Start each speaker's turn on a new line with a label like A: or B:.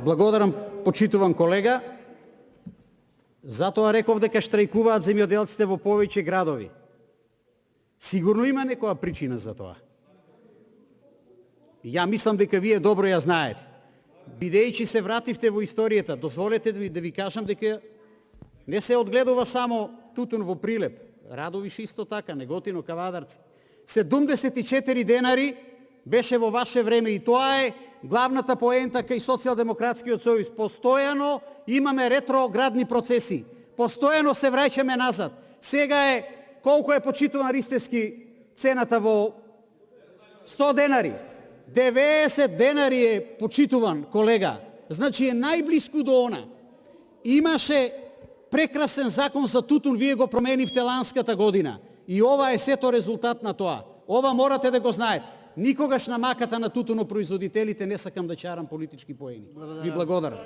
A: Благодарам, почитуван колега. Затоа реков дека штрајкуваат земјоделците во повеќе градови. Сигурно има некоја причина за тоа. Ја мислам дека вие добро ја знаете. Бидејќи се вративте во историјата, дозволете да ви кажам дека не се одгледува само тутун во Прилеп, Радовиш исто така, Неготино, Кавадарци. 74 денари беше во ваше време и тоа е главната поента кај Социјалдемократскиот сојуз. Постојано имаме ретроградни процеси. Постојано се враќаме назад. Сега е, колку е почитуван Ристевски цената во 100 денари. 90 денари е почитуван, колега. Значи е најблиску до она. Имаше прекрасен закон за тутун, вие го променивте ланската година. И ова е сето резултат на тоа. Ова морате да го знаете. Никогаш на маката на тутунопроизводителите не сакам да чарам политички поени. Ви благодарам.